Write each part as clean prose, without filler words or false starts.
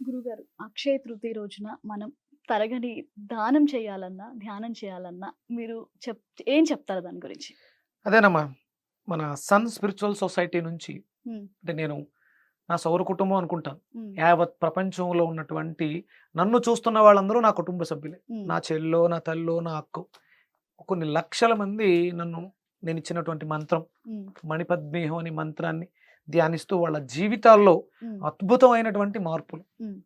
గురుగారు, అక్షయ తృతీయ రోజున మనం తరగని దానం చేయాలన్నా, ధ్యానం చేయాలన్నా మీరు ఏం చెప్తారు దాని గురించి? అదేనమ్మా. మన సన్ స్పిరిచువల్ సొసైటీ నుంచి హ్మ్. అంటే నేను నా సౌర కుటుంబం అనుకుంటాను. హ్మ్. యావత్ ప్రపంచంలో ఉన్నటువంటి నన్ను చూస్తున్న వాళ్ళందరూ నా కుటుంబ సభ్యులే. హ్మ్. నా చెల్లో, నా తల్లో, నా అక్కో కొన్ని లక్షల మంది నన్ను నేనిచ్చినటువంటి మంత్రం హ్మ్. మణిపద్మేహం అనే మంత్రాన్ని ధ్యానిస్తూ వాళ్ళ జీవితాల్లో హ్మ్. అద్భుతమైనటువంటి మార్పులు, హ్మ్.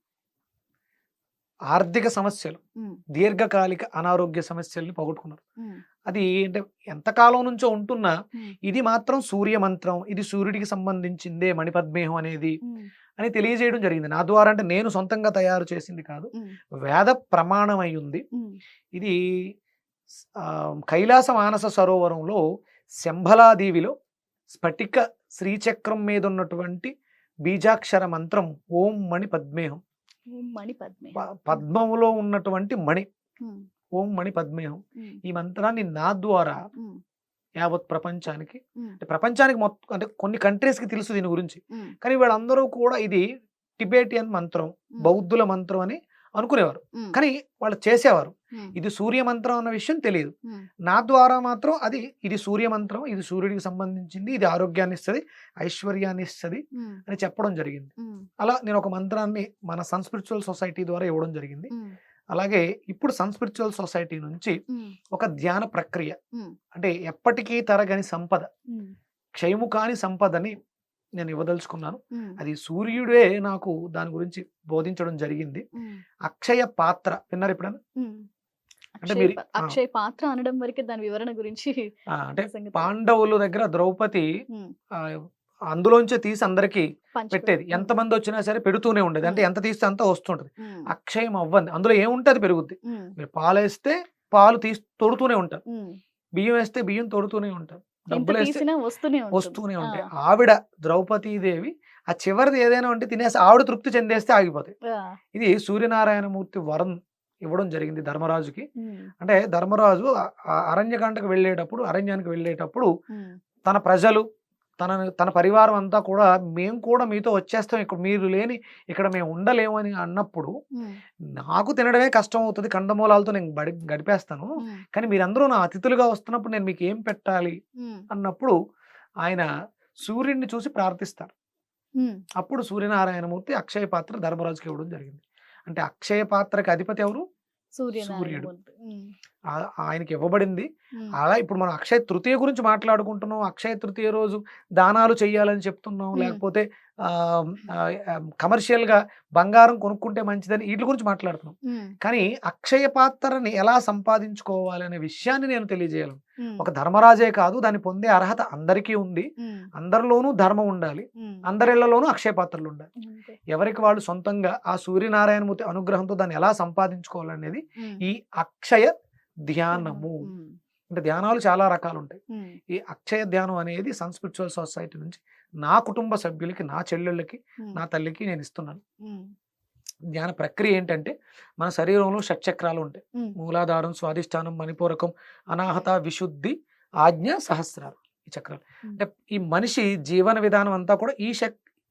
ఆర్థిక సమస్యలు, హ్మ్. దీర్ఘకాలిక అనారోగ్య సమస్యల్ని పోగొట్టుకున్నారు. హ్మ్. అది అంటే ఎంతకాలం నుంచో ఉంటున్నా హ్మ్. ఇది మాత్రం సూర్య మంత్రం, ఇది సూర్యుడికి సంబంధించిందే మణిపద్మేహం అనేది హ్మ్. అని తెలియజేయడం జరిగింది. నా ద్వారా అంటే నేను సొంతంగా తయారు చేసింది కాదు. హ్మ్. వేద ప్రమాణం అయ్యుంది. హ్మ్. ఇది కైలాస మానస సరోవరంలో శంభలాదేవిలో స్ఫటిక శ్రీచక్రం మీద ఉన్నటువంటి బీజాక్షర మంత్రం ఓం మణి పద్మేహం. ఓం మణి పద్మే. హ్మ్. పద్మములో ఉన్నటువంటి మణి హ్మ్. ఓం మణి పద్మేహం. హ్మ్. ఈ మంత్రాన్ని నా ద్వారా హ్మ్. యావత్ ప్రపంచానికి హ్మ్. అంటే ప్రపంచానికి మొత్తం అంటే కొన్ని కంట్రీస్‌కి తెలుసు దీని గురించి. హ్మ్. కానీ వీళ్ళందరూ కూడా ఇది టిబెటియన్ మంత్రం, హ్మ్. బౌద్ధుల మంత్రం అని అనుకునేవారు. హ్మ్. కానీ వాళ్ళు చేసేవారు. హ్మ్. ఇది సూర్య మంత్రం అన్న విషయం తెలీదు. హ్మ్. నా ద్వారా మాత్రం ఇది సూర్య మంత్రం, ఇది సూర్యుడికి సంబంధించింది, ఇది ఆరోగ్యాన్ని ఇస్తది, ఐశ్వర్యాన్ని ఇస్తది హ్మ్. అని చెప్పడం జరిగింది. హ్మ్. అలా నేను ఒక మంత్రాన్ని మన సన్ స్పిరిచువల్ సొసైటీ ద్వారా ఇవ్వడం జరిగింది. హ్మ్. అలాగే ఇప్పుడు సన్ స్పిరిచువల్ సొసైటీ నుంచి హ్మ్. ఒక ధ్యాన ప్రక్రియ హ్మ్. అంటే ఎప్పటికీ తరగని సంపద, హ్మ్. క్షయము కాని సంపదని నేను ఇవ్వదలుచుకున్నాను. హ్మ్. అది సూర్యుడే నాకు దాని గురించి బోధించడం జరిగింది. హ్మ్. అక్షయ పాత్ర విన్నారా ఎప్పుడైనా? హ్మ్. అంటే మీరు ఆ! అక్షయ్ పాత్ర అనడం వరకే దాని వివరణ గురించి అంటే నిజంగా తెలీదు. పాండవుల దగ్గర ద్రౌపది హ్మ్. ఆహ్, అందులోంచే తీసి అందరికి పెట్టేది. హ్మ్. ఎంతమందొచ్చినా సరే పెడుతూనే ఉండేది. అంటే హ్మ్. ఎంత తీస్తే అంత వస్తుంటది. హ్మ్. అక్షయం అవ్వంది. అందులో ఏముంటే అది పెరుగుద్ది. హ్మ్. మీరు పాలేస్తే పాలు తోడుతూనే ఉంటారు. హ్మ్. బియ్యం ఏస్తే బియ్యం తోడుతూనే ఉంటారు. ఎంత డబ్బులేస్తే తీసినా వస్తూనే ఉంటుంది. వస్తూనే ఆ! ఉంటాయి. ఆవిడ ద్రౌపదీదేవి ఆ చివరిది ఏదైనా ఉంటే తినేసి ఆవిడ తృప్తి చెందేస్తే ఆగిపోతాయి. ఆ! ఇది సూర్యనారాయణమూర్తి వరం ఇవ్వడం జరిగింది ధర్మరాజుకి. హ్మ్. అంటే ధర్మరాజు అరణ్యకాండకు అరణ్యానికి వెళ్ళేటప్పుడు హ్మ్. తన ప్రజలు, తన పరివారం అంతా కూడా మేము కూడా మీతో వచ్చేస్తాం. ఇక్కడ మీరు లేని ఇక్కడ మేము ఉండలేము అని అన్నప్పుడు, హ్మ్. నాకు తినడమే కష్టం అవుతది. కందమూలాలతో నేను గడిపేస్తాను. హ్మ్. కానీ మీరందరూ నా అతిథులుగా వస్తున్నప్పుడు నేను మీకేం పెట్టాలి హ్మ్. అన్నప్పుడు ఆయన సూర్యుడిని చూసి ప్రార్థిస్తారు. హ్మ్. అప్పుడు సూర్యనారాయణమూర్తి అక్షయ పాత్ర ధర్మరాజుకి ఇవ్వడం జరిగింది. అంటే అక్షయ పాత్రకి అధిపతి ఎవరు? సూర్యుడు. సూర్యనారాయణమూర్తి. హ్మ్. ఆయనకి ఇవ్వబడింది. హ్మ్. అలా ఇప్పుడు మనం అక్షయ తృతీయ గురించి మాట్లాడుకుంటున్నాం. అక్షయ తృతీయ రోజు దానాలు చేయాలని చెప్తున్నాం. హ్మ్. లేకపోతే కమర్షియల్‌గా బంగారం కొనుక్కుంటే మంచిదని ఈట్లి గురించి మాట్లాడుతున్నాం. హ్మ్. కానీ అక్షయ పాత్రని ఎలా సంపాదించుకోవాలి అనే విషయాన్ని నేను తెలియజేయాలి. హ్మ్. ఒక ధర్మరాజే కాదు దాన్ని పొందే అర్హత అందరికీ ఉంది. హ్మ్. అందరిలోనూ ధర్మం ఉండాలి. హ్మ్. అందరిళ్ళలోనూ అక్షయ పాత్రలుండాలి. అంతే. ఎవరికి వాళ్ళు సొంతంగా ఆ సూర్యనారాయణమూర్తి అనుగ్రహంతో దాన్ని ఎలా సంపాదించుకోవాలనేది హ్మ్. ఈ అక్షయ ధ్యానం. ధ్యానము. హ్మ్. అంటే ధ్యానాలు చాలా రకాలుంటాయి. హ్మ్. ఈ అక్షయ ధ్యానం అనేది సన్ స్పిరిచువల్ సొసైటీ నుంచి నా కుటుంబ సభ్యులకి, నా చెల్లెళ్ళకి, హ్మ్. నా తల్లికి నేనిస్తున్నాను. హ్మ్. ధ్యాన ప్రక్రియ ఏంటంటే, మన శరీరంలో షట్చక్రాలు ఉంటాయి. హ్మ్. మూలాధారం, స్వాధిష్టానం, మణిపూరకం, అనాహత, విశుద్ధి, ఆజ్ఞ, సహస్రారం ఈ చక్రాలు. హ్మ్. అంటే ఈ మనిషి జీవన విధానం అంతా కూడా ఈ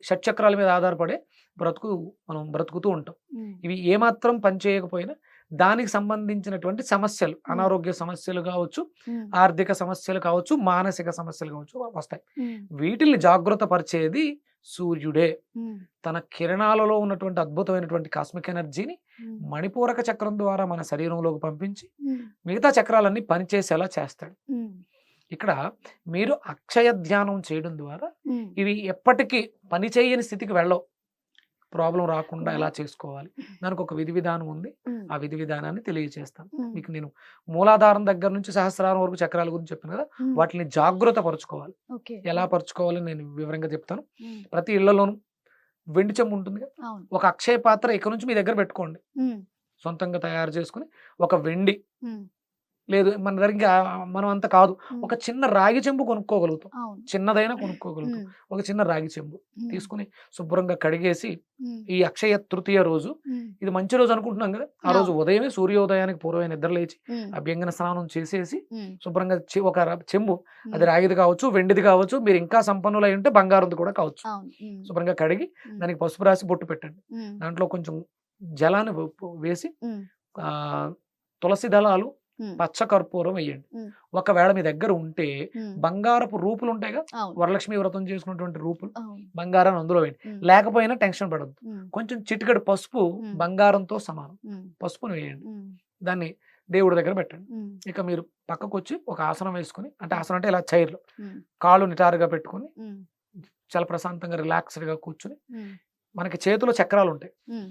షట్చక్రాల మీద ఆధారపడే బ్రతుకు మనం బ్రతుకుతూ ఉంటాం. హ్మ్. ఇవి ఏమాత్రం పని చేయకపోయినా దానికి సంబంధించినటువంటి సమస్యలు, హ్మ్. అనారోగ్య సమస్యలు కావచ్చు, హ్మ్. ఆర్థిక సమస్యలు కావచ్చు, మానసిక సమస్యలు కావచ్చు వస్తాయి. హ్మ్. వీటిల్ని జాగృత పరిచేది సూర్యుడే. హ్మ్. తన కిరణాలలో ఉన్నటువంటి అద్భుతమైనటువంటి కాస్మిక్ ఎనర్జీని హ్మ్. మణిపూరక చక్రం ద్వారా మన శరీరంలోకి పంపించి హ్మ్. మిగతా చక్రాలన్నీ పనిచేసేలా చేస్తాడు. హ్మ్. ఇక్కడ మీరు అక్షయ ధ్యానం చేయడం ద్వారా హ్మ్. ఇవి ఎప్పటికీ పని చేయని స్థితికి వెళ్ళవు. ప్రాబ్లమ్ రాకుండా కుండా. ఎలా చేసుకోవాలి? దానికి ఒక విధి విధానం ఉంది. హ్మ్. ఆ విధి విధానాన్ని తెలియజేస్తాను. హ్మ్. మీకు నేను మూలాధారం దగ్గర నుంచి సహస్రారం వరకు చక్రాల గురించి చెప్పాను కదా! హ్మ్. వాటిని జాగృత పరుచుకోవాలి. ఓకే. ఎలా పరుచుకోవాలో నేను వివరంగా చెప్తాను. హ్మ్. ప్రతి ఇళ్లలోనూ వెండి చెంబు ఉంటుంది కదా! అవును. ఒక అక్షయ పాత్ర ఇక నుంచి మీ దగ్గర పెట్టుకోండి. హ్మ్. సొంతంగా తయారు చేసుకొని ఒక వెండి హ్మ్. లేదు మన దగ్గర ఇంకా మనం అంత కాదు. ఉమ్, ఒక చిన్న రాగి చెంబు కొనుక్కోగలుగుతాం. అవును. చిన్నదైనా కొనుక్కోగలుగుతాం. ఉమ్, ఒక చిన్న రాగి చెంబు ఉమ్, తీసుకొని శుభ్రంగా కడిగేసి ఉమ్, ఈ అక్షయ తృతీయ రోజు ఉమ్, ఇది మంచి రోజు అనుకుంటున్నాం కదా! ఆ రోజు అవును. ఉదయమే సూర్యోదయానికి పూర్వమే నిద్ర లేచి ఉమ్, అభ్యంగన స్నానం చేసేసి ఉమ్, శుభ్రంగా ఒక చెంబు అది ఉమ్, రాగిది కావచ్చు, వెండిది కావచ్చు, మీరు ఇంకా సంపన్నులై ఉంటే బంగారంది కూడా కావచ్చు. అవును. ఉమ్, శుభ్రంగా కడిగి ఉమ్, దానికి పసుపు రాసి బొట్టు పెట్టండి. ఉమ్, దాంట్లో కొంచెం జలాన్ని వేసి ఉమ్, తులసి దళాలు, ఉమ్, పచ్చ కర్పూరం వేయండి. ఉమ్, ఒకవేళ మీ దగ్గర ఉంటే ఉమ్, బంగారపు రూపులు ఉంటాయిగా, అవును. వరలక్ష్మి వ్రతం చేసుకున్నటువంటి రూపులు, అవును. బంగారాన్ని అందులో వేయండి. ఉమ్, లేకపోయినా టెన్షన్ పడద్దు. ఉమ్, కొంచెం చిటికెడు పసుపు ఉమ్, బంగారంతో సమానం. ఉమ్, పసుపును వేయండి. ఉమ్, దాన్ని దేవుడి దగ్గర పెట్టండి. ఉమ్, ఇక మీరు పక్కకు వచ్చి ఒక ఆసనం వేసుకుని, అంటే ఆసనం అంటే ఇలా చైర్లో ఉమ్, కాళ్ళు నిటారుగా పెట్టుకుని ఉమ్, చాలా ప్రశాంతంగా రిలాక్స్డ్గా కూర్చుని, ఉమ్, మనకి చేతిలో చక్రాలు ఉంటాయి. ఉమ్,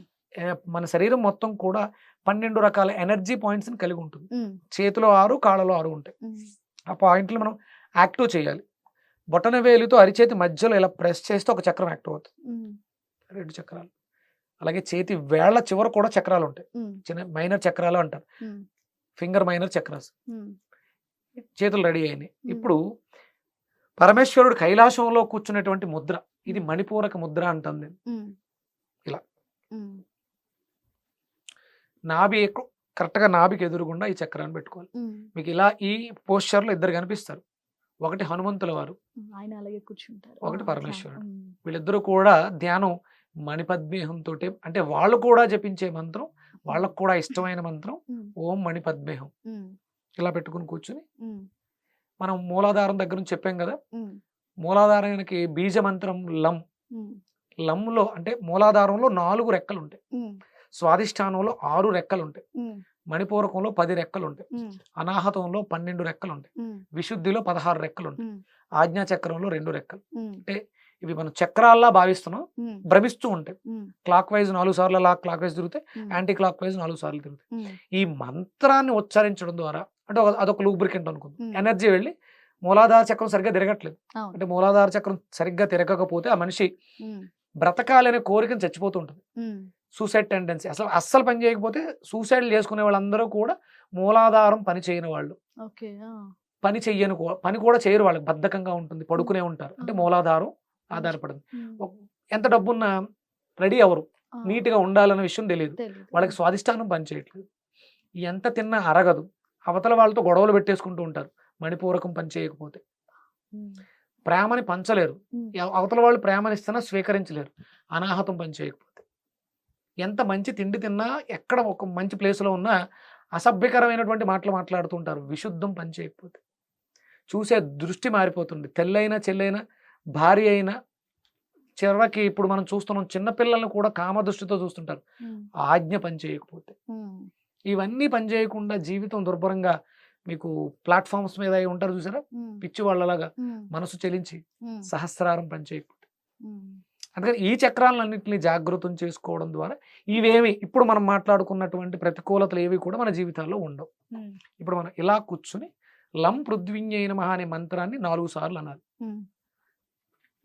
మన శరీరం మొత్తం కూడా 12 రకాల ఎనర్జీ పాయింట్స్ని కలిగి ఉంటుంది. ఉమ్, చేతిలో 6, కాళ్ళలో 6 ఉంటాయి. ఉమ్, ఆ పాయింట్లు మనం యాక్టివ్ చేయాలి. బొటన వేలితో అరిచేతి మధ్యలో ఇలా ప్రెస్ చేస్తే ఒక చక్రం యాక్టివ్ అవుతుంది. ఉమ్, 2 చక్రాలు. అలాగే చేతి వేళ్ల చివర కూడా చక్రాలు ఉంటాయి. ఉమ్, చిన్న మైనర్ చక్రాలు అంటారు. ఉమ్, ఫింగర్ మైనర్ చక్రాస్. ఉమ్, చేతులు రెడీ అయినాయి. ఉమ్, ఇప్పుడు పరమేశ్వరుడు కైలాసంలో కూర్చున్నటువంటి ముద్ర, ఇది ఉమ్, మణిపూరక ముద్ర అంటాం నేను. ఉమ్, ఇలా ఉమ్, నాభి కరెక్ట్గా నాభికి ఎదురుగుండా ఈ చక్రాన్ని పెట్టుకోవాలి. ఉమ్, మీకు ఇలా ఈ పోస్చర్లో ఇద్దరు కనిపిస్తారు. ఒకటి హనుమంతుల వారు, ఆయన అలాగే కూర్చుంటారు. ఒకటి అట్లా. పరమేశ్వరుడు. ఉమ్, వీళ్ళిద్దరూ కూడా ధ్యానం మణిపద్మేహంతో, అంటే వాళ్ళు కూడా జపించే మంత్రం, వాళ్ళకు కూడా ఇష్టమైన మంత్రం ఉమ్, ఓం మణిపద్మేహం. ఉమ్, ఇలా పెట్టుకుని కూర్చుని ఉమ్, మనం మూలాధారం దగ్గర నుంచి చెప్పాం కదా, ఉమ్, మూలాధారానికి బీజ మంత్రం లం. ఉమ్, లంలో అంటే మూలాధారంలో 4 రెక్కలు ఉంటాయి. ఉమ్, స్వాదిష్టానంలో 6 రెక్కలు ఉంటాయి. ఉమ్, మణిపూరకంలో 10 రెక్కలు ఉంటాయి. ఉమ్, అనాహతంలో 12 రెక్కలు ఉంటాయి. ఉమ్, విశుద్ధిలో 16 రెక్కలు ఉంటాయి. ఉమ్, ఆజ్ఞాచక్రంలో 2 రెక్కలు. ఉమ్, అంటే ఇవి మనం చక్రాల్లా భావిస్తున్నాం, ఉమ్, భ్రమిస్తూ ఉంటాయి. ఉమ్, క్లాక్ వైజ్ 4 సార్లు అలా క్లాక్ వైజ్ తిరుగుతాయి, ఉమ్, యాంటీ క్లాక్ వైజ్ 4 సార్లు తిరుగుతాయి. ఉమ్, ఈ మంత్రాన్ని ఉచ్చరించడం ద్వారా, అంటే అదొక లూబ్రికెంట్ అనుకుందాం. ఉమ్. ఎనర్జీ వెళ్ళి మూలాధార చక్రం సరిగ్గా తిరగట్లేదు. అవును. అంటే మూలాధార చక్రం సరిగ్గా తిరగకపోతే ఆ మనిషి ఉమ్, బ్రతకాలనే కోరికను చచ్చిపోతూ ఉంటుంది. ఉమ్, సూసైడ్ టెండెన్సీ, అస్సలు పని చేయకపోతే సూసైడ్లు చేసుకునే వాళ్ళందరూ కూడా మూలాధారం పని చేయని వాళ్ళు. ఓకే. ఆ, పని కూడా చేయరు, వాళ్ళకి బద్ధకంగా ఉంటుంది, పడుకునే ఉంటారు. అంటే మూలాధారం ఆధారపడింది. ఉమ్, ఎంత డబ్బున్నా రెడీ అవ్వరు, ఆ, నీట్గా ఉండాలన్న విషయం తెలియదు. తెలీదు. వాళ్ళకి స్వాదిష్టానం పనిచేయట్లేదు. ఎంత తిన్నా అరగదు, అవతల వాళ్ళతో గొడవలు పెట్టేసుకుంటూ ఉంటారు మణిపూరకం పని చేయకపోతే. ఉమ్, ప్రేమని పంచలేరు, ఉమ్, అవతల వాళ్ళు ప్రేమనిస్తున్నా స్వీకరించలేరు అనాహతం పని చేయకపోతే. ఎంత మంచి తిండి తిన్నా, ఎక్కడ ఒక మంచి ప్లేస్లో ఉన్నా అసభ్యకరమైనటువంటి మాటలు మాట్లాడుతుంటారు విశుద్ధం పని చేయకపోతే. చూసే దృష్టి మారిపోతుంది. తెల్లైన చెల్లైన భార్య అయినా, చివరికి ఇప్పుడు మనం చూస్తున్నాం చిన్నపిల్లల్ని కూడా కామదృష్టితో చూస్తుంటారు ఉమ్, ఆజ్ఞ పని చేయకపోతే. ఉమ్, ఇవన్నీ పని చేయకుండా జీవితం దుర్భరంగా, మీకు ప్లాట్ఫామ్స్ మీద అయి ఉంటారు చూసారా, ఉమ్, పిచ్చి వాళ్ళలాగా ఉమ్, మనసు చెలించి ఉమ్, సహస్రారం పని చేయకపోతే. ఉమ్, అందుకని ఈ చక్రాలన్నింటినీ జాగృతం చేసుకోవడం ద్వారా ఇవేమి ఇప్పుడు మనం మాట్లాడుకున్నటువంటి ప్రతికూలతలు ఏవి కూడా మన జీవితాల్లో ఉండవు. ఉమ్, ఇప్పుడు మనం ఇలా కూర్చుని లం పృథ్వీన్యై నమః అనే మంత్రాన్ని 4 సార్లు అనాలి. ఉమ్,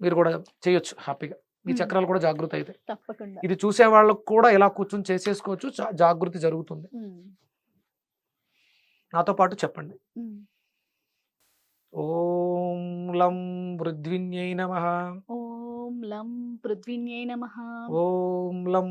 మీరు కూడా చేయొచ్చు హ్యాపీగా, మీ ఉమ్. చక్రాలు కూడా జాగృతి అవుతాయి. తప్పకుండా. ఇది చూసే వాళ్ళకు కూడా ఇలా కూర్చుని చేసేసుకోవచ్చు, జాగృతి జరుగుతుంది. ఉమ్, నాతో పాటు చెప్పండి. ఉమ్, ఓం లం పృథ్వీన్యై నమః. ఓం లం పృథ్వీన్యై నమః. ఓం లం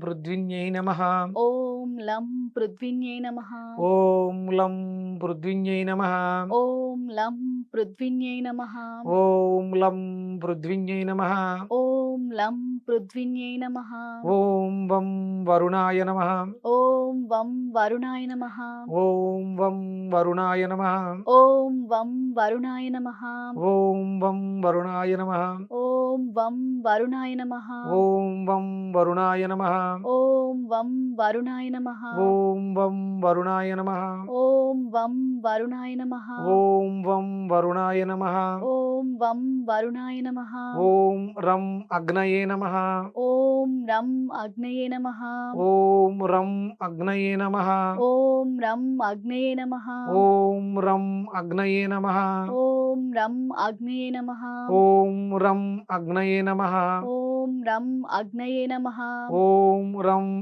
పృథ్వీన్యై నమః. ఓం లం పృథ్వీన్యై నమః. ఓం లం పృథ్వీన్యై నమః. ఓం లం పృథ్వీన్యై నమః. ఓం లం పృథ్వీన్యై నమః. ఓం లం పృథ్వీన్యై నమః. ఓం వం వరుణాయ నమః. ఓం వం వరుణాయ నమః. ఓం వం వరుణాయ నమః. ఓం వం వరుణాయ నమః. ఓం వం వరుణాయ నమః. ఓం వం వరుణాయ నమః. ఓం వం వరుణాయ నమః. ఓం వం వరుణాయ నమః. ఓం వం వరుణాయ నమః. ఓం వం వరుణాయ నమః. ఓం వం వరుణాయ నమః. ఓం వం వరుణాయ నమః. ఓం రం అగ్నయే నమః. ఓం రం అగ్నయే నమః. ఓం రం అగ్నయే నమః. ఓం రం అగ్నయే నమః. ఓం రం అగ్నయే నమః. ఓం రం అగ్నయే నమః. ఓం రం అగ్నయే నమః. ఓం రం అగ్నయే నమః. ఓం రం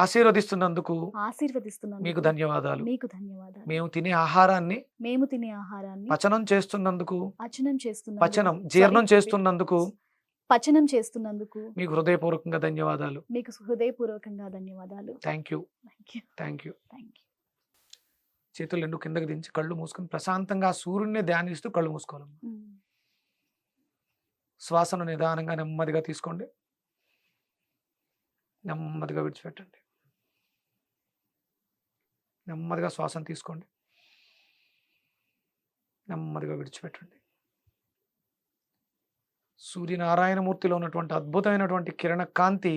ఆశీర్వదిస్తున్నందుకు మీకు ఆశీర్వదిస్తున్నందుకు ధన్యవాదాలు. మీకు ధన్యవాదాలు. మేము తినే ఆహారాన్ని మేము తినే ఆహారాన్ని పచనం చేస్తున్నందుకు పచనం చేస్తున్నందుకు పచనం జీర్ణం చేస్తున్నందుకు పచనం చేస్తున్నందుకు మీకు హృదయపూర్వకంగా ధన్యవాదాలు. మీకు హృదయపూర్వకంగా ధన్యవాదాలు. Thank you. Thank you. Thank you. Thank you. చేతులు రెండు కిందకి దించి కళ్ళు మూసుకొని ప్రశాంతంగా ఆ సూర్యుడిని ధ్యానిస్తూ కళ్ళు మూసుకోవాలి. శ్వాసను నిదానంగా నెమ్మదిగా తీసుకోండి. నెమ్మదిగా విడిచిపెట్టండి. నెమ్మదిగా శ్వాసను తీసుకోండి. నెమ్మదిగా విడిచిపెట్టండి. సూర్యనారాయణమూర్తిలో ఉన్నటువంటి అద్భుతమైనటువంటి కిరణ కాంతి,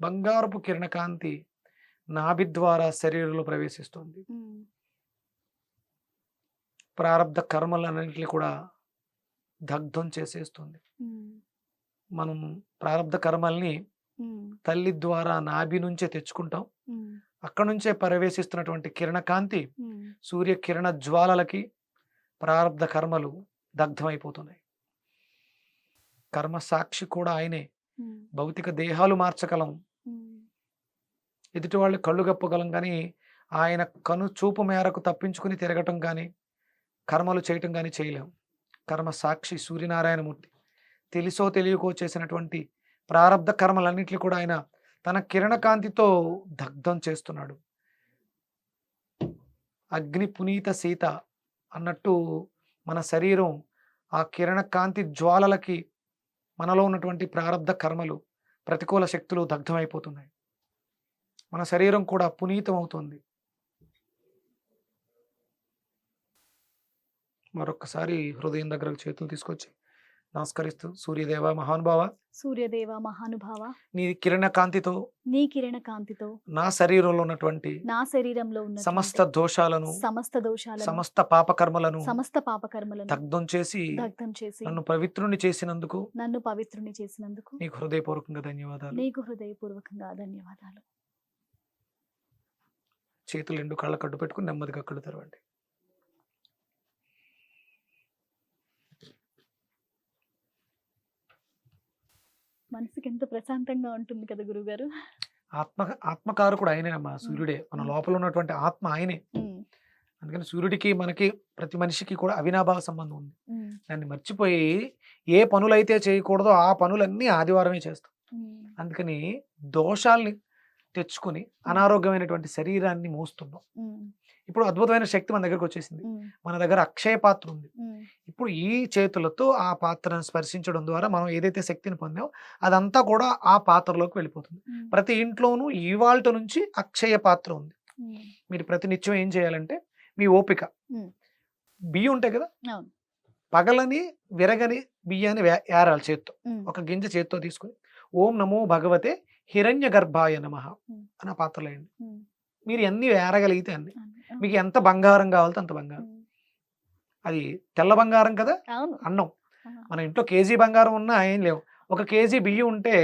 బంగారపు కిరణ కాంతి నాభి ద్వారా శరీరంలో ప్రవేశిస్తుంది. ప్రారబ్ధ కర్మలన్నింటినీ కూడా దగ్ధం చేసేస్తుంది. మనం ప్రారబ్ధ కర్మల్ని తల్లి ద్వారా నాభి నుంచే తెచ్చుకుంటాం. అక్కడ నుంచే ప్రవేశిస్తున్నటువంటి కిరణ కాంతి సూర్య కిరణ జ్వాలలకి ప్రారబ్ధ కర్మలు దగ్ధమైపోతున్నాయి. కర్మ సాక్షి కూడా ఆయనే. భౌతిక దేహాలు మార్చగలం, ఎదుటి వాళ్ళు కళ్ళు గప్పగలం, కానీ ఆయన కను చూపు మేరకు తప్పించుకుని తిరగటం కానీ కర్మలు చేయటం కానీ చేయలేం. కర్మ సాక్షి సూర్యనారాయణమూర్తి తెలిసో తెలియకో చేసినటువంటి ప్రారబ్ధ కర్మలన్నింటినీ కూడా ఆయన తన కిరణ కాంతితో దగ్ధం చేస్తున్నాడు. అగ్ని పునీత సీత అన్నట్టు మన శరీరం ఆ కిరణ కాంతి జ్వాలలకి మనలో ఉన్నటువంటి ప్రారబ్ధ కర్మలు, ప్రతికూల శక్తులు దగ్ధమైపోతున్నాయి. మన శరీరం కూడా పునీతం అవుతుంది. మరొక్కసారి హృదయం దగ్గరకు చేతులు తీసుకొచ్చి నమస్కరిస్తూ, సూర్యదేవ మహానుభావ, సూర్యదేవ మహానుభావ, నీ కిరణ కాంతితో నీ కిరణ కాంతితో నా శరీరంలో ఉన్నటువంటి నా శరీరంలో ఉన్న సమస్త దోషాలను సమస్త పాపకర్మలను దగ్ధం చేసి నన్ను పవిత్రుని చేసినందుకు నీకు హృదయపూర్వకంగా ధన్యవాదాలు. చేతులు రెండు కళ్ళ కట్టు పెట్టుకుని నెమ్మదిగా కళ్ళు తెరవండి. మనసుకి ఎంత ప్రశాంతంగా ఉంటుంది కదా గురుగారు. ఆత్మకారకుడు ఆయనేనమ్మా, సూర్యుడే. మన లోపల ఉన్నటువంటి ఆత్మ ఆయనే. అందుకని సూర్యుడికి మనకి ప్రతి మనిషికి కూడా అవినాభావ సంబంధం ఉంది. దాన్ని మర్చిపోయి ఏ పనులైతే చేయకూడదో ఆ పనులన్నీ ఆదివారమే చేస్తాం. అందుకని దోషాల్ని తెచ్చుకుని అనారోగ్యమైనటువంటి శరీరాన్ని మోస్తున్నాం. ఇప్పుడు అద్భుతమైన శక్తి మన దగ్గరకు వచ్చేసింది. మన దగ్గర అక్షయ పాత్ర ఉంది. ఇప్పుడు ఈ చేతులతో ఆ పాత్రను స్పర్శించడం ద్వారా మనం ఏదైతే శక్తిని పొందామో అదంతా కూడా ఆ పాత్రలోకి వెళ్ళిపోతుంది. ప్రతి ఇంట్లోనూ ఇవాల్టి నుంచి అక్షయ పాత్ర ఉంది. మీరు ప్రతి నిత్యం ఏం చేయాలంటే, మీ ఓపిక, బియ్యం ఉంటాయి కదా, పగలని విరగని బియ్యాన్ని ఏరాలి చేత్తో. ఒక గింజ చేత్తో తీసుకుని ఓం నమో భగవతే హిరణ్య గర్భాయ నమః అని ఆ పాత్రలో వేయండి. మీరు ఎన్ని ఏరగలిగితే అన్ని. మీకు ఎంత బంగారం కావాలో అంత బంగారం. అది తెల్ల బంగారం కదా, అన్నం. మన ఇంట్లో కేజీ బంగారం ఉన్నా ఏం లేవు. ఒక కేజీ బియ్యం ఉంటే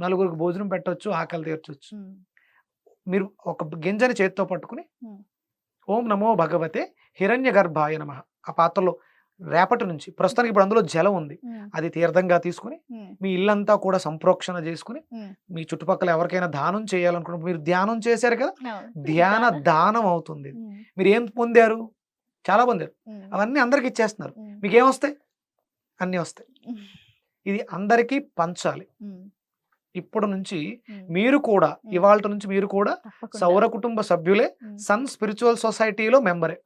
నలుగురికి భోజనం పెట్టవచ్చు, ఆకలి తీర్చవచ్చు. మీరు ఒక గింజని చేత్తో పట్టుకుని ఓం నమో భగవతే హిరణ్య గర్భాయ నమః ఆ పాత్రలో రేపటి నుంచి, ప్రస్తుతానికి ఇప్పుడు అందులో జలం ఉంది, అది తీర్థంగా తీసుకుని మీ ఇల్లంతా కూడా సంప్రోక్షణ చేసుకుని మీ చుట్టుపక్కల ఎవరికైనా దానం చేయాలనుకున్నప్పుడు, మీరు ధ్యానం చేశారు కదా, ధ్యాన దానం అవుతుంది. మీరు ఏం పొందారు? చాలా పొందారు. అవన్నీ అందరికి ఇచ్చేస్తున్నారు. మీకేమొస్తాయి? అన్నీ వస్తాయి. ఇది అందరికీ పంచాలి. ఇప్పుడు నుంచి మీరు కూడా, ఇవాళ నుంచి మీరు కూడా సౌర కుటుంబ సభ్యులే, సన్ స్పిరిచువల్ సొసైటీలో మెంబరే.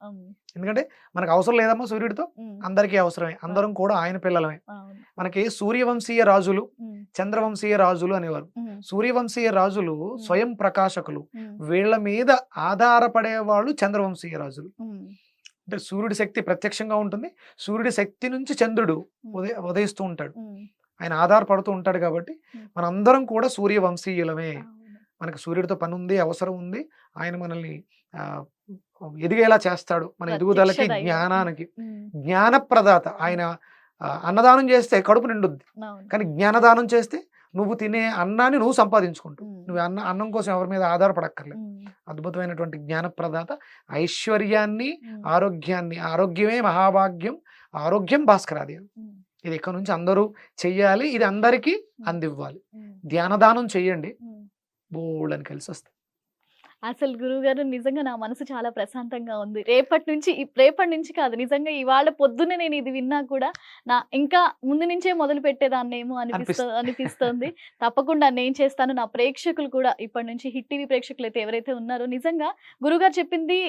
ఎందుకంటే మనకు అవసరం లేదమ్మా సూర్యుడితో, అందరికీ అవసరమే. అందరం కూడా ఆయన పిల్లలమే. మనకి సూర్యవంశీయ రాజులు, చంద్రవంశీయ రాజులు అనేవారు. సూర్యవంశీయ రాజులు స్వయం ప్రకాశకులు. వీళ్ళ మీద ఆధారపడే వాళ్ళు చంద్రవంశీయ రాజులు. అంటే సూర్యుడి శక్తి ప్రత్యక్షంగా ఉంటుంది. సూర్యుడి శక్తి నుంచి చంద్రుడు ఉదయిస్తూ ఉంటాడు. ఆయన ఆధారపడుతూ ఉంటాడు. కాబట్టి మనందరం కూడా సూర్యవంశీయులమే. మనకు సూర్యుడితో పని ఉంది, అవసరం ఉంది. ఆయన మనల్ని ఎదిగేలా చేస్తాడు. మన ఎదుగుదలకి, జ్ఞానానికి జ్ఞానప్రదాత ఆయన. అన్నదానం చేస్తే కడుపు నిండుద్ది, కానీ జ్ఞానదానం చేస్తే నువ్వు తినే అన్నాన్ని నువ్వు సంపాదించుకుంటావు. నువ్వు అన్నం కోసం ఎవరి మీద ఆధారపడక్కర్లేదు. అద్భుతమైనటువంటి జ్ఞానప్రదాత, ఐశ్వర్యాన్ని, ఆరోగ్యాన్ని, ఆరోగ్యమే మహాభాగ్యం, ఆరోగ్యం భాస్కరాది. ఇది ఇక్కడ నుంచి అందరూ చెయ్యాలి. ఇది అందరికీ అందివ్వాలి. ధ్యానదానం చెయ్యండి, బోల్డ్ అని కలిసి వస్తాయి. అసలు గురువుగారు నిజంగా నా మనసు చాలా ప్రశాంతంగా ఉంది. రేపటి నుంచి కాదు, నిజంగా ఇవాళ పొద్దున్నే నేను ఇది విన్నా కూడా ఇంకా ముందు నుంచే మొదలు పెట్టేదాన్నేమో అనిపిస్తోంది. తప్పకుండా నేను చేస్తాను. నా ప్రేక్షకులు కూడా ఇప్పటి నుంచి హిట్ టీవీ ప్రేక్షకులైతే ఎవరైతే ఉన్నారో నిజంగా గురువుగారు చెప్పింది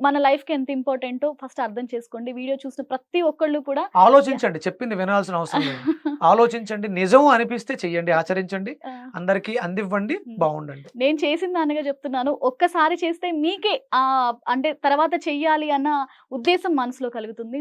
మన లైఫ్‌కి ఎంత ఇంపార్టెంటో ఫస్ట్ అర్థం చేసుకోండి. వీడియో చూసిన ప్రతి ఒక్కళ్ళు కూడా ఆలోచించండి. చెప్పింది వినాల్సిన అవసరం లేదు. ఆలోచించండి. నిజం అనిపిస్తే చెయ్యండి. ఆచరించండి. ఆ! అందరికీ అందివ్వండి. హ్మ్. బావుండండి. నేను చేసిన దానిగా చెప్తున్నాను. ఒక్కసారి చేస్తే మీకే అంటే తర్వాత చెయ్యాలి అన్న ఉద్దేశం మనసులో కలుగుతుంది.